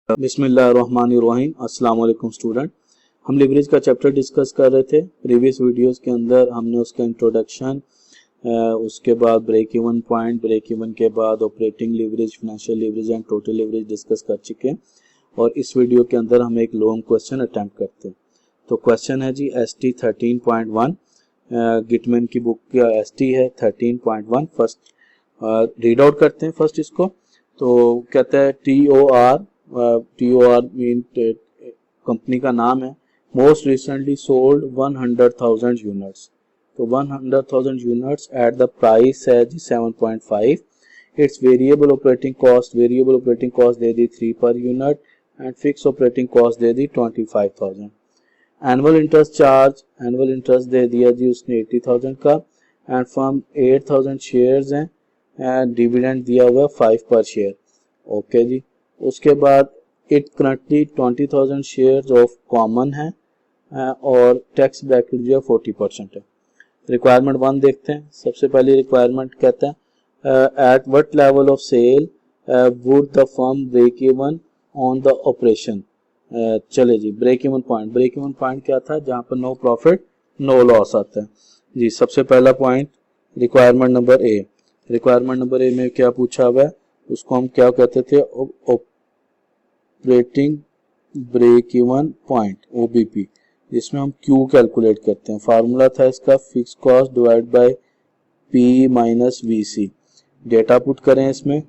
बिस्मिल्लाहिर्रहमानिर्रहीम। अस्सलाम वालेकुम स्टूडेंट। हम लिवरेज का चैप्टर डिस्कस कर रहे थे। प्रीवियस वीडियोस के अंदर हमने उसका इंट्रोडक्शन, उसके बाद break even point, break even के बाद operating leverage, financial leverage and total leverage discuss कर चुके हैं। और इस वीडियो के अंदर हम एक लॉन्ग क्वेश्चन अटेम्प्ट करते हैं। तो क्वेश्चन है जी ST 13.1, गिटमैन की बुक का ST है 13.1। फर्स्ट रीड आउट करते हैं फर्स्ट इसको। तो कहता है TOR मीन कंपनी का नाम है। Most recently sold 100,000 units. तो 100,000 यूनिट्स एट द प्राइस है जी 7.5। इट्स वेरिएबल ऑपरेटिंग कॉस्ट दे दी 3 पर unit and fix operating cost दे दी 25,000। एनुअल इंटरेस्ट दे दिया जी उसने 80,000 का एंड फर्म 8,000 शेयर्स हैं एंड डिविडेंड दिया हुआ 5 पर शेयर। ओके जी। उसके बाद इट करंटली 20,000 शेयर्स ऑफ कॉमन है और टैक्स ब्रैकेट जो है 40% है। रिक्वायरमेंट 1 देखते हैं। सबसे पहली रिक्वायरमेंट कहता है at what level of sale would the firm break even on the operation. चले जी, ब्रेक इवन पॉइंट क्या था? जहां पर नो प्रॉफिट नो लॉस आता है जी। सबसे पहला पॉइंट रिक्वायरमेंट नंबर ए में क्या पूछा हुआ है? उसको हम क्या कहते थे? Operating break even point, OBP, जिसमें हम Q कैलकुलेट करते हैं। फार्मूला था इसका fix cost divide by P minus VC। Data put करें इसमें,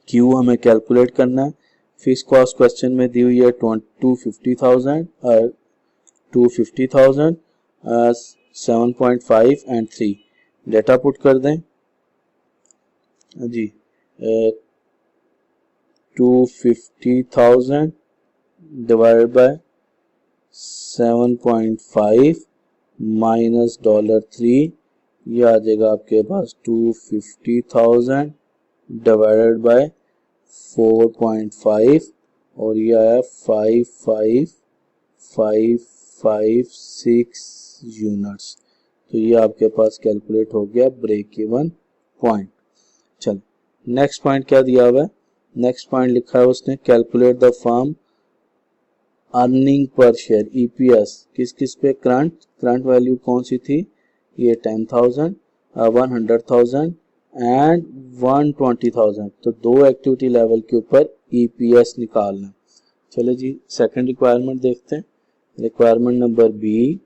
Q हमें कैलकुलेट करना है। फिक्स कॉस्ट क्वेश्चन में दी हुई है 250,000, 7.5 एंड 3। डेटा पुट कर दें जी। 250,000 डिवाइड बाय 7.5 माइनस $3, ये आ जाएगा आपके पास 250,000 डिवाइडेड बाय 4.5 और ये आया 5556 यूनिट्स। तो ये आपके पास कैलकुलेट हो गया ब्रेक इवन पॉइंट। चल, नेक्स्ट पॉइंट क्या दिया हुआ है? नेक्स्ट पॉइंट लिखा है उसने calculate the firm earning per share, EPS। किस पे? करंट वैल्यू कौन सी थी? ये 10,000, 100,000 एंड 120,000। तो दो एक्टिविटी लेवल के ऊपर EPS निकालना। चले जी, सेकंड रिक्वायरमेंट देखते हैं। Requirement number B,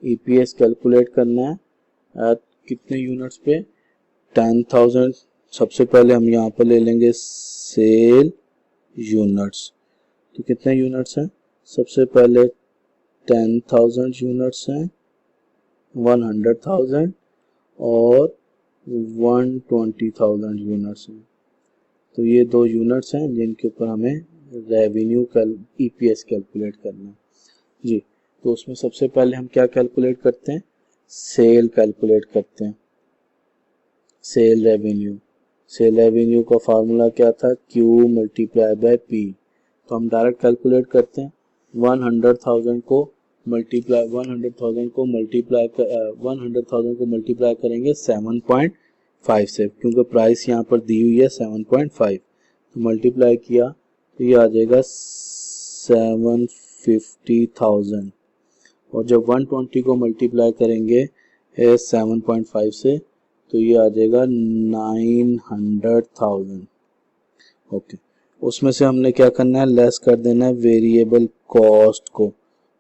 EPS calculate करना है कितने यूनिट्स पे? 10,000। सबसे पहले हम यहाँ पर ले लेंगे सेल यूनिट्स। तो कितने यूनिट्स हैं? सबसे पहले 10,000 यूनिट्स हैं, 100,000 और 120,000 यूनिट्स हैं। तो ये दो यूनिट्स हैं जिनके ऊपर हमें रेवेन्यू EPS कैलकुलेट करना है जी। तो उसमें सबसे पहले हम क्या कैलकुलेट करते हैं? सेल कैलकुलेट करते हैं, सेल रेवेन्यू का फार्मूला क्या था? Q multiply bye P। तो हम डायरेक्ट कैलकुलेट करते हैं। 100,000 को मल्टीप्लाई करेंगे 7.5 से, क्योंकि प्राइस यहाँ पर दी हुई है 7.5। तो मल्टीप्लाई किया तो ये आ जाएगा 750,000 और जब 120 को मल्टीप्लाई करेंगे 7.5 से तो ये आ जाएगा 900,000। ओके, उसमें से हमने क्या करना है? लेस कर देना है वेरिएबल कॉस्ट को।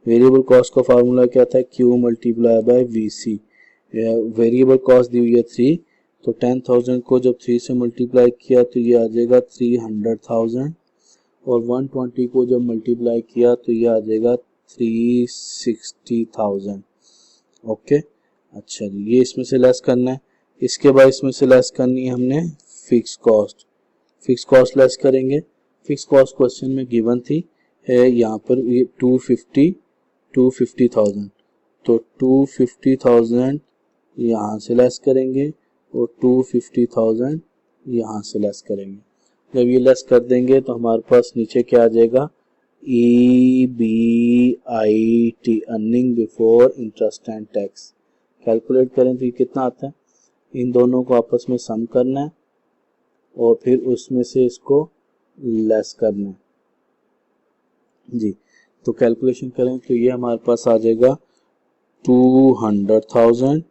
वेरिएबल कॉस्ट का फार्मूला क्या था? Q multiply by VC। Variable cost दी हुई है 3, तो 10,000 को जब 3 से मल्टीप्लाई किया तो ये आ जाएगा 300,000 और 120 को जब मल्टीप्लाई किया तो ये आ जाएगा 360,000। ओके, अच्छा जी, ये इसमें से लेस करना है। इसके बाद इसमें से लेस करनी है हमने फिक्स कॉस्ट लेस करेंगे। फिक्स कॉस्ट क्वेश्चन में गिवन थी यहाँ पर 250,000। तो 250,000 यहाँ से लेस करेंगे और 250,000 यहाँ से लेस करेंगे। जब ये लेस कर देंगे तो हमारे पास नीचे क्या आ जाएगा? EBIT, earning before interest and tax. Calculate करें तो ये कितना आता है? इन दोनों को आपस में सम करना है और फिर उसमें से इसको लेस करना है जी। तो कैलकुलेशन करें तो ये हमारे पास आ जाएगा 200,000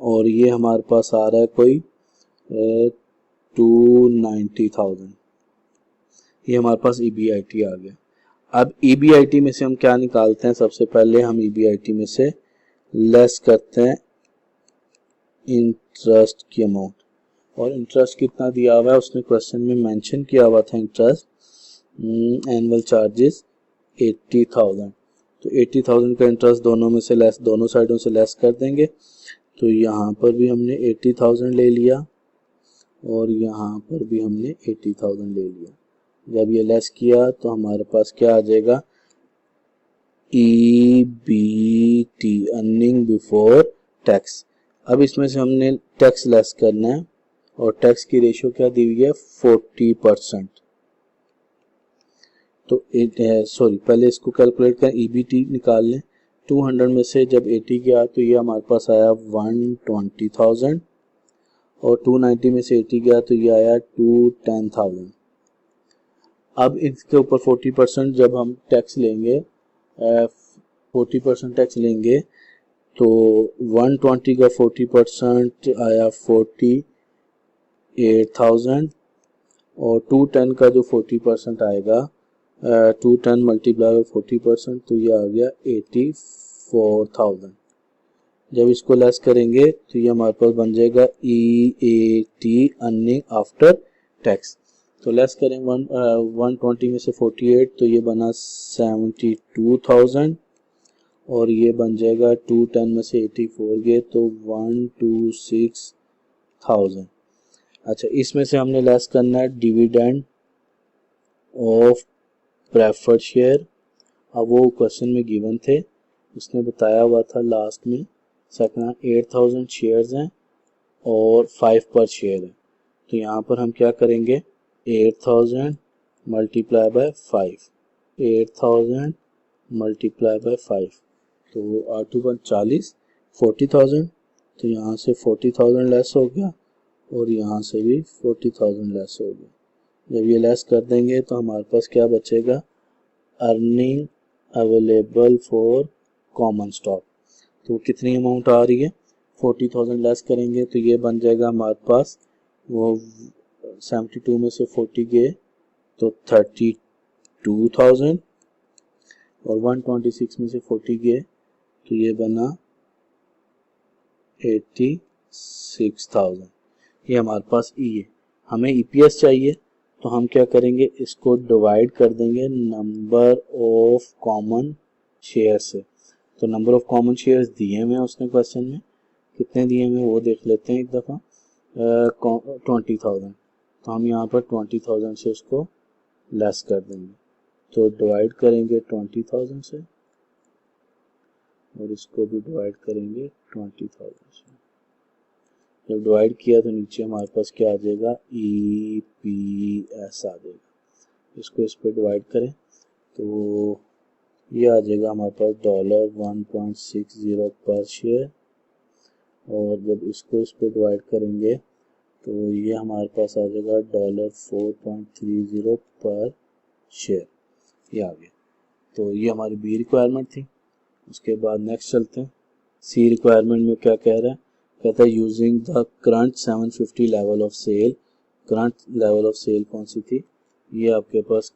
और ये हमारे पास आ रहा है कोई 290,000। ये हमारे पास EBIT आ गया। अब EBIT में से हम क्या निकालते हैं, सबसे पहले हम EBIT में से लेस करते हैं इंटरेस्ट की अमाउंट। और इंटरेस्ट कितना दिया हुआ है उसने क्वेश्चन में मेंशन किया हुआ था, इंटरेस्ट एनुअल चार्जेस 80,000। तो 80,000 का इंटरेस्ट दोनों में से लेस, दोनों साइडों से लेस कर देंगे। तो यहाँ पर भी हमने 80,000 ले लिया और यहाँ पर भी हमने 80,000 ले लिया। जब ये लेस किया तो हमारे पास क्या आ जाएगा, EBT अर्निंग बिफोर टैक्स। अब इसमें से हमने टैक्स लेस करना है और टैक्स की रेशियो क्या दी हुई है 40%। तो सॉरी पहले इसको कैलकुलेट करें, EBT निकाल लें। 200 में से जब 80 गया तो ये हमारे पास आया 120,000 और 290 में से 80 गया तो ये आया 210,000। अब इसके ऊपर 40% जब हम टैक्स लेंगे, 40% टैक्स लेंगे तो 120 का 40% आया 48,000 और 210 का जो 40% आएगा 210 मल्टीप्लाई बाय 40% तो ये आ गया 84,000। जब इसको लेस करेंगे तो ये हमारे पास बन जाएगा EAT अर्निंग आफ्टर टैक्स। तो लेस करें 120 में से 48 तो ये बना 72,000 और ये बन जाएगा 210 में से 84 गए तो 126,000। अच्छा, इसमें से हमने लेस करना है डिविडेंड ऑफ प्रेफर्ड शेयर। अब वो क्वेश्चन में गिवन थे, उसने बताया हुआ था लास्ट में सेकंड 8,000 शेयर्स हैं और 5 पर शेयर है। तो यहाँ पर हम क्या करेंगे, 8,000 मल्टीप्लाई बाय 5, 8,000 मल्टीप्लाई बाय 5 तो 8×40 40,000। तो यहाँ से 40,000 लेस हो गया और यहाँ से भी 40,000 लेस हो गया। जब ये लेस कर देंगे तो हमारे पास क्या बचेगा, earning available for common stock. तो कितनी अमाउंट आ रही है, 40,000 लेस करेंगे तो ये बन जाएगा हमारे पास वो 72 में से 40 गए तो 32,000 और 126 में से 40 गए तो ये बना 86,000। ये हमारे पास ई है। हमें EPS चाहिए तो हम क्या करेंगे, इसको डिवाइड कर देंगे नंबर ऑफ कॉमन शेयर से। तो नंबर ऑफ कॉमन शेयर्स दिए हुए हैं उसने क्वेश्चन में, कितने दिए हुए वो देख लेते हैं एक दफ़ा, 20,000। तो हम यहाँ पर 20,000 से उसको लेस कर देंगे। तो डिवाइड करेंगे 20,000 से और इसको भी डिवाइड करेंगे 20,000 से। जब डिवाइड किया तो नीचे हमारे पास क्या आ जाएगा, EPS आ जाएगा। इसको इस पर डिवाइड करें तो ये आ जाएगा हमारे पास $1.60 पर शेयर और जब इसको इस पर डिवाइड करेंगे तो ये हमारे पास आ जाएगा $4.30 पर शेयर। ये आ गया। तो ये हमारी B रिक्वायरमेंट थी। उसके बाद नेक्स्ट चलते हैं, C रिक्वायरमेंट में क्या कह रहा है, कहता है using the current 750 level of sale. Current level of sale कौन सी थी, ये आपके पास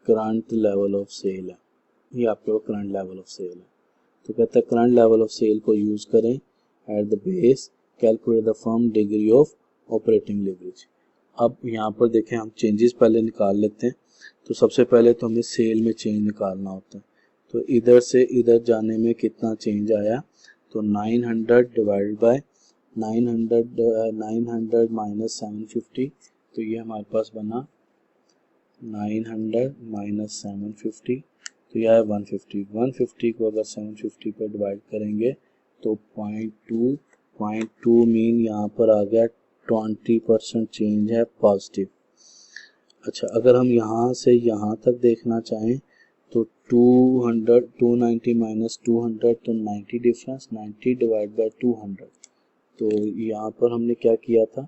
करंट लेवल ऑफ सेल है, ये आपके पास करंट लेवल ऑफ सेल है। तो कहता है करंट लेवल ऑफ सेल को यूज करें at the base, calculate the firm degree of operating leverage. अब यहाँ पर देखें, हम चेंजेस पहले निकाल लेते हैं। तो सबसे पहले तो हमें सेल में चेंज निकालना होता है। तो इधर से इधर जाने में कितना चेंज आया, तो 900 डिवाइड बाय 900 माइनस 750, तो ये हमारे पास बना 900 माइनस 750 तो यह है 150। 150 को अगर 750 पे डिवाइड करेंगे तो 0.2 मीन यहाँ पर आ गया 20% चेंज है पॉजिटिव। अच्छा, अगर हम यहाँ से यहाँ तक देखना चाहें तो 290 माइनस 200 तो 90 डिफरेंस, 90 डिवाइड बाय 200। तो यहाँ पर हमने क्या किया था,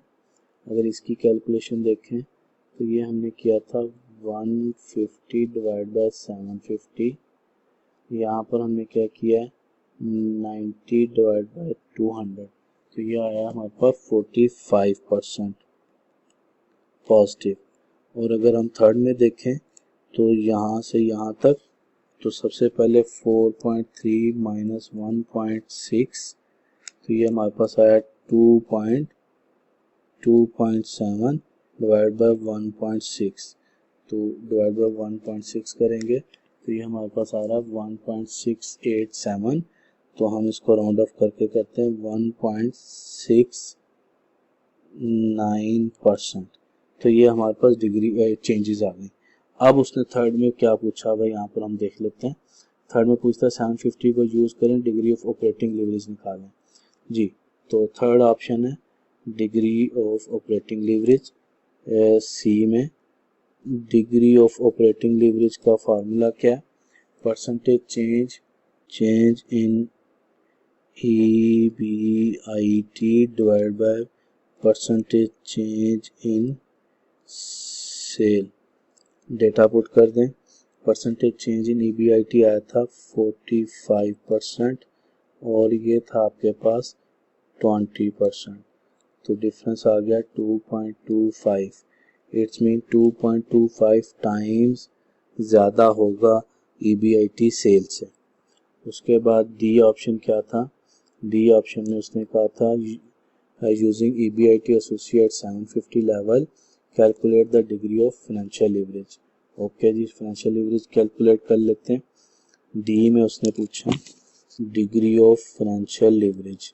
अगर इसकी कैलकुलेशन देखें तो ये हमने किया था 150 डिवाइड बाय 750, यहाँ पर हमने क्या किया है 90 डिवाइड बाय 200, तो ये आया हमारे पास 45% पॉजिटिव। और अगर हम थर्ड में देखें तो यहाँ से यहाँ तक, तो सबसे पहले 4.3 माइनस 1.6, तो ये हमारे पास आया 2.7 डिवाइड बाय 1.6, तो डिवाइड बाय 1.6 करेंगे तो ये हमारे पास आ रहा है 1.687, तो हम इसको राउंड ऑफ करके करते हैं 1.69%, तो ये हमारे पास डिग्री चेंजेस आ गई। अब उसने थर्ड में क्या पूछा भाई, यहाँ पर हम देख लेते हैं। थर्ड में पूछता है 750 को यूज़ करें डिग्री ऑफ ऑपरेटिंग लीवरेज निकालें जी। तो थर्ड ऑप्शन है degree of operating leverage. C में डिग्री ऑफ ऑपरेटिंग लीवरेज का फार्मूला क्या है, percentage change in EBIT divide by percentage change in sale. Data put कर दें, परसेंटेज चेंज इन EBIT आया था 45% और ये था आपके पास 20%, तो डिफरेंस आ गया 2.25। इट्स मीन 2.25 टाइम्स ज़्यादा होगा EBIT सेल से। उसके बाद डी ऑप्शन क्या था, डी ऑप्शन में उसने कहा था using EBIT associate 750 level calculate the degree of financial leverage. Okay जी, फाइनेंशियल लीवरेज कैलकुलेट कर लेते हैं। डी में उसने पूछा डिग्री ऑफ फाइनेंशियल लीवरेज,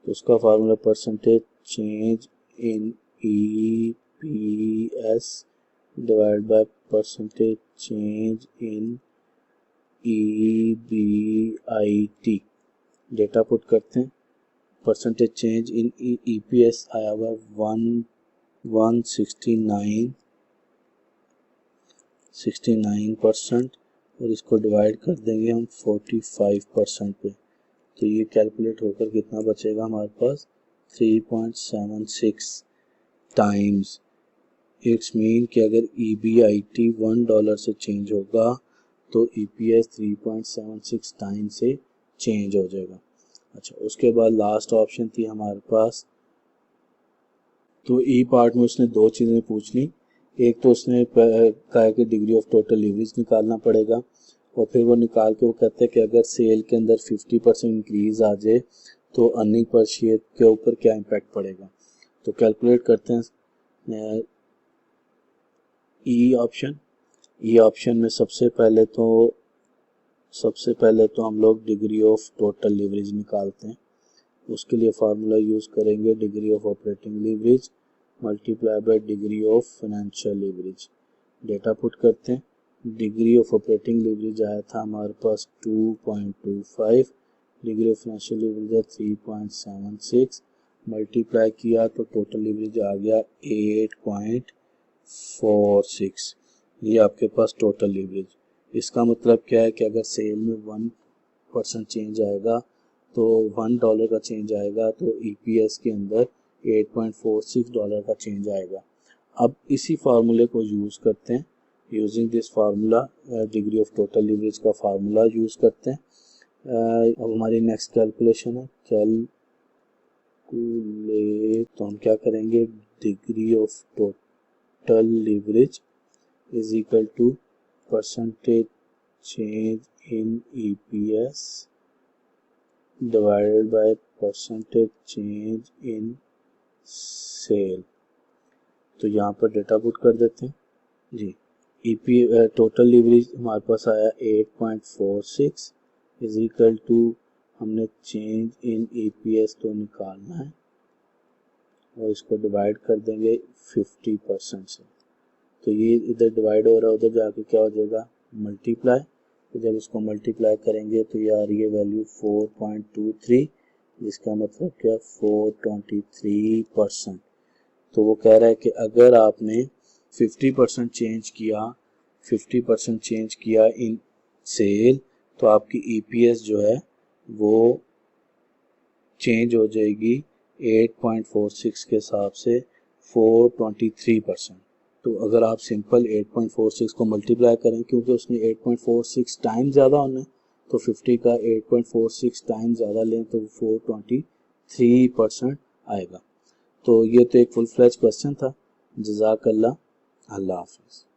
तो उसका formula percentage change in EPS divide by percentage change in EBIT। Data put करते हैं, परसेंटेज चेंज इन EPS आया हुआ 169% और इसको डिवाइड कर देंगे हम 45% पे, तो ये कैलकुलेट होकर कितना बचेगा हमारे पास 3.76 टाइम्स। इट्स मीन कि अगर EBIT $1 से चेंज होगा तो EPS 3.76 टाइम से चेंज हो जाएगा। अच्छा, उसके बाद लास्ट ऑप्शन थी हमारे पास, तो ई पार्ट में उसने दो चीज़ें पूछनी, एक तो उसने कहा कि डिग्री ऑफ टोटल लीवरेज निकालना पड़ेगा और फिर वो निकाल के वो कहते हैं कि अगर सेल के अंदर 50% इंक्रीज आ जाए तो अर्निंग पर शेयर के ऊपर क्या इम्पैक्ट पड़ेगा। तो कैलकुलेट करते हैं ई ऑप्शन में सबसे पहले तो हम लोग डिग्री ऑफ टोटल लीवरेज निकालते हैं। उसके लिए फार्मूला यूज़ करेंगे degree of operating leverage multiply by degree of financial leverage. Data put करते हैं, डिग्री ऑफ ऑपरेटिंग लीवरेज आया था हमारे पास 2.25, डिग्री ऑफ फाइनेंशियल लीवरेज है 3.76, मल्टीप्लाई किया तो टोटल लीवरेज आ गया 8.46। ये आपके पास टोटल लीवरेज। इसका मतलब क्या है कि अगर सेल में 1% चेंज आएगा तो $1 का चेंज आएगा तो EPS के अंदर $8.46 का चेंज आएगा। अब इसी फार्मूले को यूज़ करते हैं, using this formula degree of total leverage का फार्मूला यूज़ करते हैं। अब हमारी नेक्स्ट कैलकुलेशन है कैलकुलेट, तो हम क्या करेंगे degree of total leverage is equal to percentage change in EPS divided by percentage change in sale. तो यहाँ पर डेटा पुट कर देते हैं जी। टोटल लीवरेज हमारे पास आया 8.46 इज इक्वल टू, हमने चेंज इन EPS तो निकालना है और इसको डिवाइड कर देंगे 50% से, तो ये इधर डिवाइड हो रहा है, उधर जाके क्या हो जाएगा मल्टीप्लाई, तो जब इसको मल्टीप्लाई करेंगे तो ये आ रही है वैल्यू 4.23, जिसका मतलब क्या 423%। तो वो कह रहा है कि अगर आपने 50% चेंज किया इन सेल तो आपकी EPS जो है वो चेंज हो जाएगी 8.46 के हिसाब से 423%। तो अगर आप सिंपल 8.46 को मल्टीप्लाई करें, क्योंकि उसने 8.46 टाइम ज़्यादा होना है, तो 50 का 8.46 टाइम ज़्यादा लें तो 423% आएगा। तो ये तो एक फुल फ्लैज क्वेश्चन था। जज़ाकल्लाह, अल्लाह हाफ़िज़।